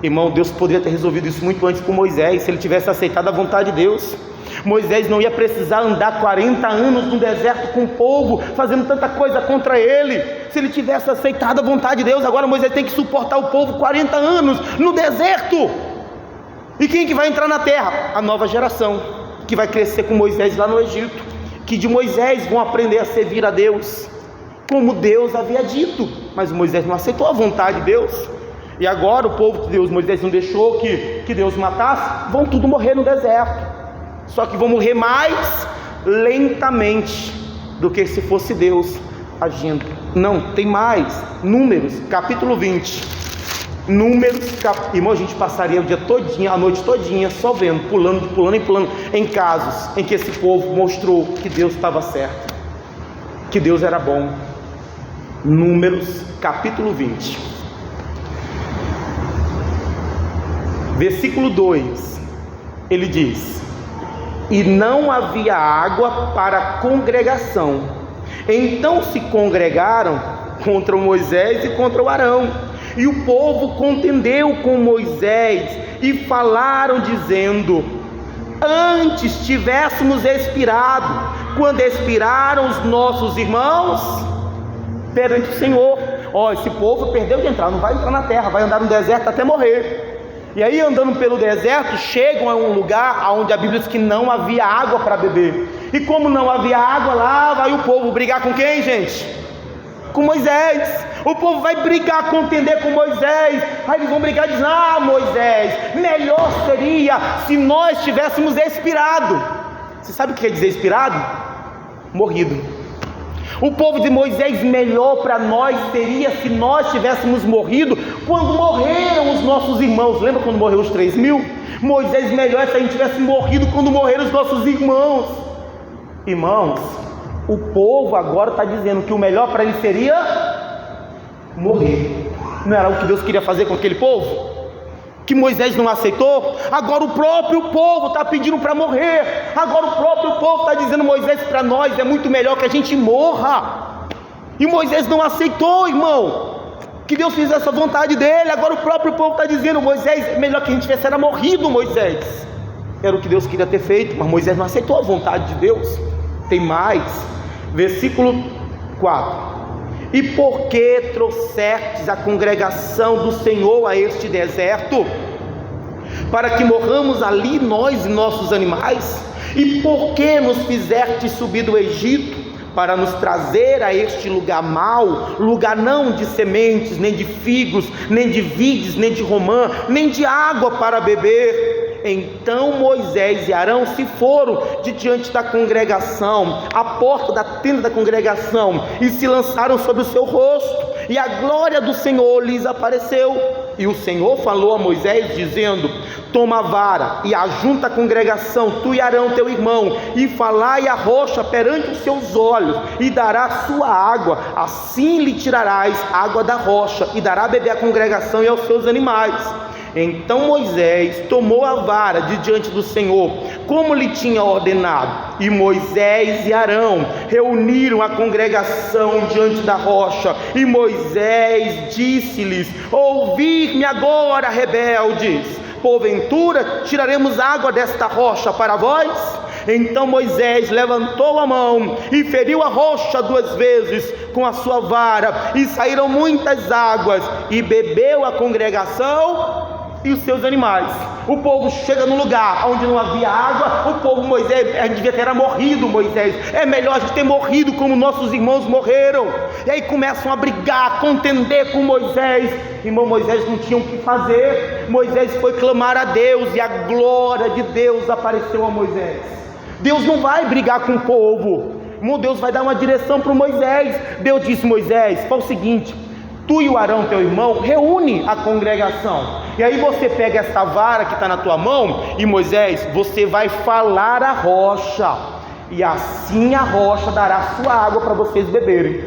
Irmão, Deus poderia ter resolvido isso muito antes com Moisés, se ele tivesse aceitado a vontade de Deus. Moisés não ia precisar andar 40 anos no deserto com o povo, fazendo tanta coisa contra ele, se ele tivesse aceitado a vontade de Deus. Agora Moisés tem que suportar o povo 40 anos no deserto. E quem que vai entrar na terra? A nova geração, que vai crescer com Moisés lá no Egito, que de Moisés vão aprender a servir a Deus, como Deus havia dito. Mas Moisés não aceitou a vontade de Deus. E agora o povo de Moisés não deixou que Deus matasse, vão tudo morrer no deserto. Só que vão morrer mais lentamente do que se fosse Deus agindo. Não, tem mais. Números, capítulo 20. Irmão, a gente passaria o dia todinho, a noite todinha, só vendo, pulando em casos em que esse povo mostrou que Deus estava certo, que Deus era bom. Números, capítulo 20. Versículo 2, ele diz: e não havia água para a congregação. Então se congregaram contra Moisés e contra o Arão, e o povo contendeu com Moisés e falaram dizendo: antes tivéssemos expirado, quando expiraram os nossos irmãos perante o Senhor. Esse povo perdeu de entrar, não vai entrar na terra, vai andar no deserto até morrer. E aí, andando pelo deserto, chegam a um lugar onde a Bíblia diz que não havia água para beber. E como não havia água, lá vai o povo brigar com quem, gente? Com Moisés. O povo vai brigar, contender com Moisés. Aí eles vão brigar dizendo: Moisés, melhor seria se nós tivéssemos expirado. Você sabe o que quer dizer expirado? Morrido. O povo de Moisés: melhor para nós seria se nós tivéssemos morrido quando morreram os nossos irmãos. Lembra quando morreu os 3.000? Moisés: melhor é se a gente tivesse morrido quando morreram os nossos irmãos. Irmãos, o povo agora está dizendo que o melhor para ele seria morrer. Não era o que Deus queria fazer com aquele povo? Que Moisés não aceitou? Agora o próprio povo está pedindo para morrer. Agora o próprio povo está dizendo: Moisés, para nós é muito melhor que a gente morra. E Moisés não aceitou, irmão, que Deus fizesse a vontade dele. Agora o próprio povo está dizendo: Moisés, melhor que a gente tivesse era morrido. Moisés, era o que Deus queria ter feito, mas Moisés não aceitou a vontade de Deus. Tem mais, versículo 4: e por que trouxestes a congregação do Senhor a este deserto, para que morramos ali nós e nossos animais? E por que nos fizestes subir do Egito, para nos trazer a este lugar mau, lugar não de sementes, nem de figos, nem de vides, nem de romã, nem de água para beber? Então Moisés e Arão se foram de diante da congregação, à porta da tenda da congregação, e se lançaram sobre o seu rosto, e a glória do Senhor lhes apareceu. E o Senhor falou a Moisés dizendo: toma a vara e ajunta a congregação, tu e Arão teu irmão, e falai a rocha perante os seus olhos, e dará sua água. Assim lhe tirarás água da rocha, e dará a beber à congregação e aos seus animais. Então Moisés tomou a vara de diante do Senhor, como lhe tinha ordenado, e Moisés e Arão reuniram a congregação diante da rocha, e Moisés disse-lhes: ouvi-me agora, rebeldes, porventura tiraremos água desta rocha para vós? Então Moisés levantou a mão e feriu a rocha 2 vezes com a sua vara, e saíram muitas águas, e bebeu a congregação e os seus animais. O povo chega no lugar onde não havia água. O povo: Moisés, a gente devia ter morrido, Moisés, é melhor a gente ter morrido como nossos irmãos morreram. E aí começam a brigar, a contender com Moisés. Irmão, Moisés não tinha o que fazer. Moisés foi clamar a Deus, e a glória de Deus apareceu a Moisés. Deus não vai brigar com o povo, Deus vai dar uma direção para Moisés. Deus disse: Moisés, faz o seguinte, tu e o Arão teu irmão reúne a congregação, e aí você pega essa vara que está na tua mão, e Moisés, você vai falar a rocha, e assim a rocha dará sua água para vocês beberem.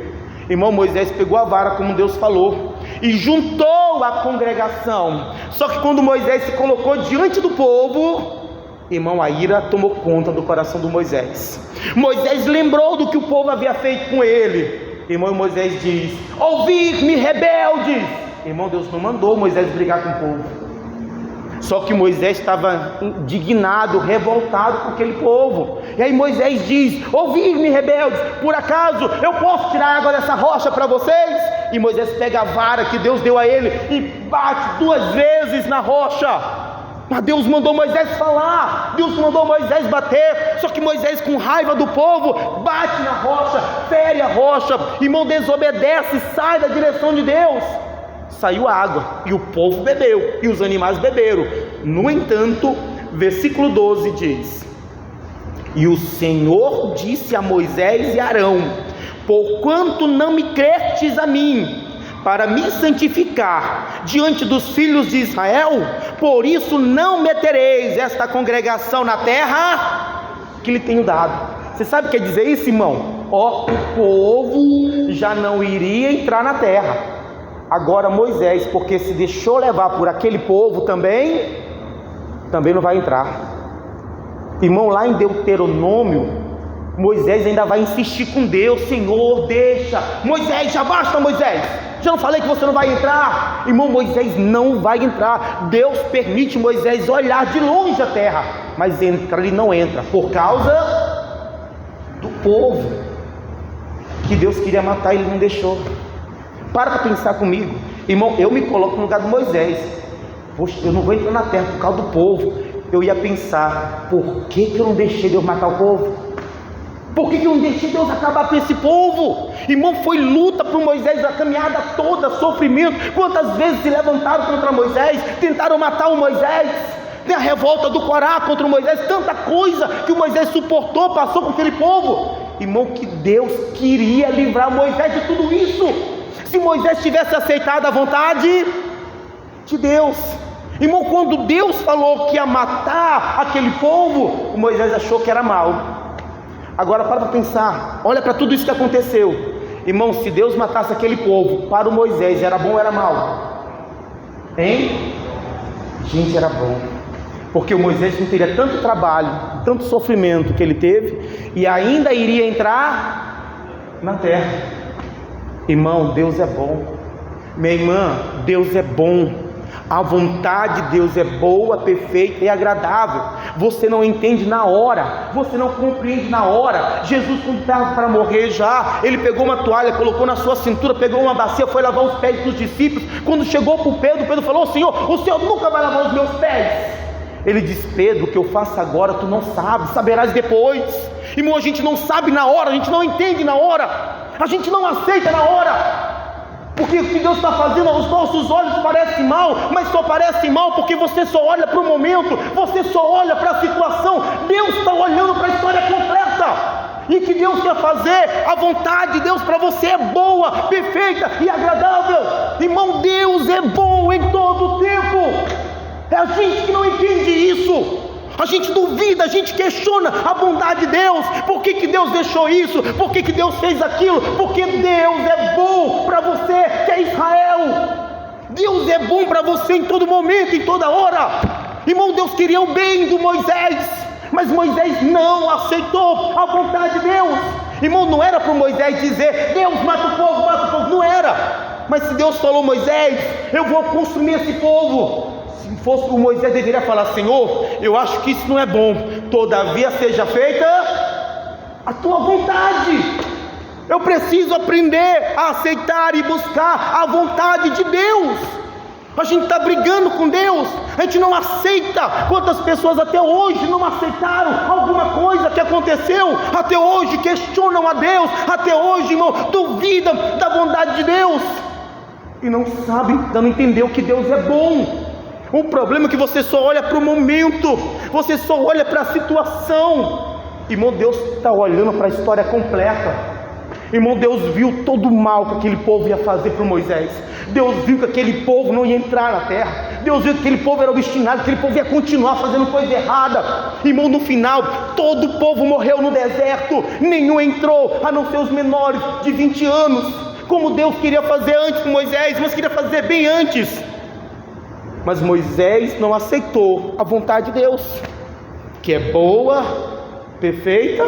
Irmão, Moisés pegou a vara como Deus falou, e juntou a congregação. Só que quando Moisés se colocou diante do povo, irmão, a ira tomou conta do coração do Moisés. Moisés lembrou do que o povo havia feito com ele. Irmão, Moisés diz: ouvir-me, rebeldes. Irmão, Deus não mandou Moisés brigar com o povo. Só que Moisés estava indignado, revoltado com aquele povo. E aí Moisés diz: ouvir-me, rebeldes, por acaso eu posso tirar água dessa rocha para vocês? E Moisés pega a vara que Deus deu a ele e bate 2 vezes na rocha. Mas Deus mandou Moisés falar, Deus mandou Moisés bater. Só que Moisés, com raiva do povo, bate na rocha, fere a rocha. Irmão, desobedece, sai da direção de Deus. Saiu a água, e o povo bebeu, e os animais beberam. No entanto, versículo 12 diz: e o Senhor disse a Moisés e Arão: porquanto não me crestes a mim, para me santificar diante dos filhos de Israel, por isso não metereis esta congregação na terra que lhe tenho dado. Você sabe o que quer dizer isso, irmão? O povo já não iria entrar na terra. Agora Moisés, porque se deixou levar por aquele povo também, também não vai entrar. Irmão, lá em Deuteronômio, Moisés ainda vai insistir com Deus: Senhor, deixa, Moisés, já basta, Moisés, já não falei que você não vai entrar? Irmão, Moisés não vai entrar. Deus permite Moisés olhar de longe a terra, mas entrar ele não entra, por causa do povo que Deus queria matar, ele não deixou. Para pensar comigo, irmão, eu me coloco no lugar de Moisés. Poxa, eu não vou entrar na terra por causa do povo. Eu ia pensar: por que eu não deixei Deus matar o povo? Por que eu não deixei Deus acabar com esse povo? Irmão, foi luta para Moisés a caminhada toda, sofrimento. Quantas vezes se levantaram contra Moisés, tentaram matar o Moisés, tem a revolta do Corá contra o Moisés, tanta coisa que o Moisés suportou, passou com aquele povo. Irmão, que Deus queria livrar Moisés de tudo isso. Se Moisés tivesse aceitado a vontade de Deus. Irmão, quando Deus falou que ia matar aquele povo, o Moisés achou que era mal. Agora para pensar, olha para tudo isso que aconteceu. Irmão, se Deus matasse aquele povo, para o Moisés era bom ou era mal? Hein? Gente, era bom, porque o Moisés não teria tanto trabalho, tanto sofrimento que ele teve, e ainda iria entrar na terra. Irmão, Deus é bom. Minha irmã, Deus é bom. A vontade de Deus é boa, perfeita e agradável. Você não entende na hora, você não compreende na hora. Jesus, quando estava para morrer já, ele pegou uma toalha, colocou na sua cintura, pegou uma bacia, foi lavar os pés dos discípulos. Quando chegou para o Pedro falou: Senhor, o Senhor nunca vai lavar os meus pés. Ele diz: Pedro, o que eu faço agora tu não sabes, saberás depois. Irmão, a gente não sabe na hora, a gente não entende na hora, a gente não aceita na hora. Porque o que Deus está fazendo aos nossos olhos parece mal, mas só parece mal porque você só olha para o momento, você só olha para a situação. Deus está olhando para a história completa. E o que Deus quer fazer? A vontade de Deus para você é boa, perfeita e agradável. Irmão, Deus é bom em todo o tempo. É a gente que não entende isso. A gente duvida, a gente questiona a bondade de Deus. Por que Deus deixou isso? Por que Deus fez aquilo? Porque Deus é bom para você que é Israel. Deus é bom para você em todo momento, em toda hora. Irmão, Deus queria o bem do Moisés, mas Moisés não aceitou a vontade de Deus. Irmão, não era para Moisés dizer: Deus, mata o povo, mata o povo. Não era. Mas se Deus falou: Moisés, eu vou consumir esse povo, se fosse o Moisés deveria falar: Senhor, eu acho que isso não é bom, todavia seja feita a tua vontade. Eu preciso aprender a aceitar e buscar a vontade de Deus. A gente está brigando com Deus, a gente não aceita. Quantas pessoas até hoje não aceitaram alguma coisa que aconteceu, até hoje questionam a Deus, até hoje, irmão, duvidam da bondade de Deus e não sabem, não entender que Deus é bom. O problema é que você só olha para o momento, você só olha para a situação. Irmão, Deus está olhando para a história completa. Irmão, Deus viu todo o mal que aquele povo ia fazer para Moisés. Deus viu que aquele povo não ia entrar na terra. Deus viu que aquele povo era obstinado, que aquele povo ia continuar fazendo coisa errada. Irmão, no final, todo o povo morreu no deserto. Nenhum entrou, a não ser os menores de 20 anos. Como Deus queria fazer antes com Moisés, mas queria fazer bem antes. Mas Moisés não aceitou a vontade de Deus, que é boa, perfeita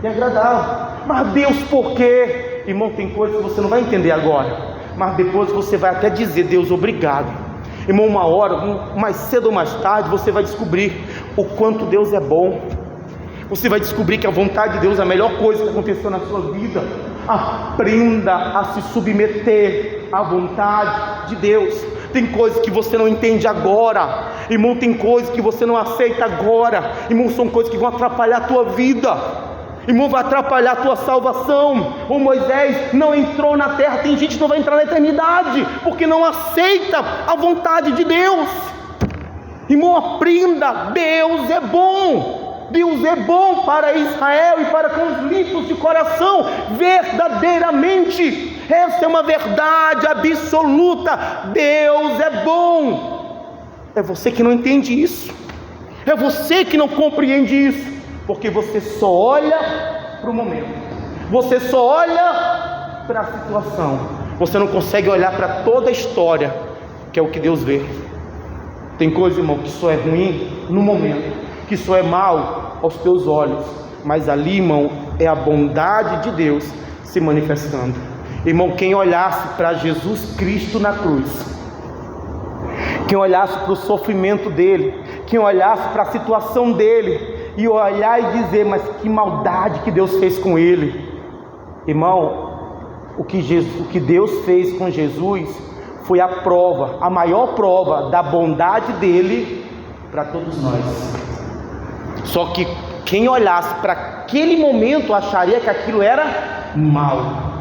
e agradável. Mas Deus, por quê? Irmão, tem coisas que você não vai entender agora, mas depois você vai até dizer: Deus, obrigado. Irmão, uma hora, mais cedo ou mais tarde, você vai descobrir o quanto Deus é bom. Você vai descobrir que a vontade de Deus é a melhor coisa que aconteceu na sua vida. Aprenda a se submeter à vontade de Deus. Tem coisas que você não entende agora, irmão, tem coisas que você não aceita agora, irmão, são coisas que vão atrapalhar a tua vida, irmão, vai atrapalhar a tua salvação. O Moisés não entrou na terra, tem gente que não vai entrar na eternidade, porque não aceita a vontade de Deus. Irmão, aprenda, Deus é bom. Deus é bom para Israel e para com os limpos de coração, verdadeiramente. Essa é uma verdade absoluta. Deus é bom. É você que não entende isso, é você que não compreende isso, porque você só olha para o momento, você só olha para a situação, você não consegue olhar para toda a história, que é o que Deus vê. Tem coisa, irmão, que só é ruim no momento, que só é mal aos teus olhos, mas ali, irmão, é a bondade de Deus se manifestando. Irmão, quem olhasse para Jesus Cristo na cruz, quem olhasse para o sofrimento dele, quem olhasse para a situação dele, e olhar e dizer, mas que maldade que Deus fez com ele. Irmão, o que Deus fez com Jesus foi a prova, a maior prova da bondade dele para todos nós. Só que quem olhasse para aquele momento acharia que aquilo era mal.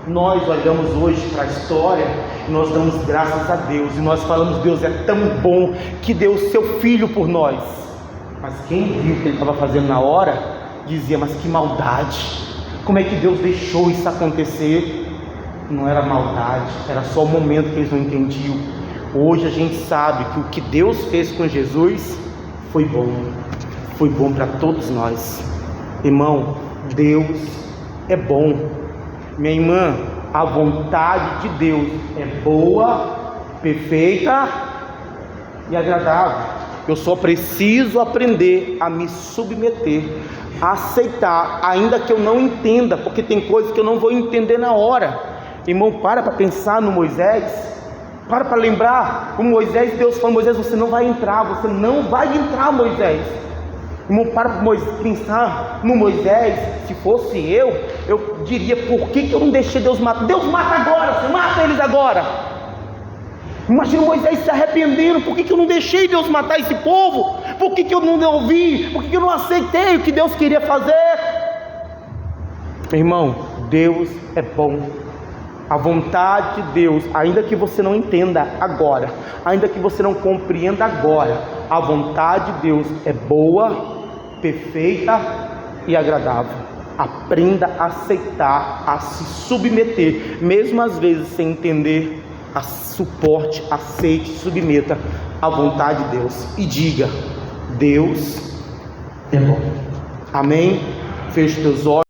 Nós olhamos hoje para a história e nós damos graças a Deus, e nós falamos, Deus é tão bom que deu o seu filho por nós. Mas quem viu o que ele estava fazendo na hora, dizia, mas que maldade, como é que Deus deixou isso acontecer? Não era maldade, era só o momento que eles não entendiam. Hoje a gente sabe que o que Deus fez com Jesus foi bom para todos nós. Irmão, Deus é bom. Minha irmã, a vontade de Deus é boa, perfeita e agradável. Eu só preciso aprender a me submeter, a aceitar, ainda que eu não entenda, porque tem coisas que eu não vou entender na hora. Irmão, para pensar no Moisés, para lembrar o Moisés. Deus falou, Moisés, você não vai entrar, Moisés. Irmão, para pensar no Moisés. Se fosse eu diria, por que eu não deixei Deus matar? Deus mata agora, você mata eles agora. Imagina Moisés se arrependendo, por que eu não deixei Deus matar esse povo? Por que eu não ouvi? Por que eu não aceitei o que Deus queria fazer? Irmão, Deus é bom. A vontade de Deus, ainda que você não entenda agora, ainda que você não compreenda agora, a vontade de Deus é boa, perfeita e agradável. Aprenda a aceitar, a se submeter, mesmo às vezes sem entender. Suporte, aceite, submeta à vontade de Deus e diga, Deus é bom. Amém? Feche teus olhos.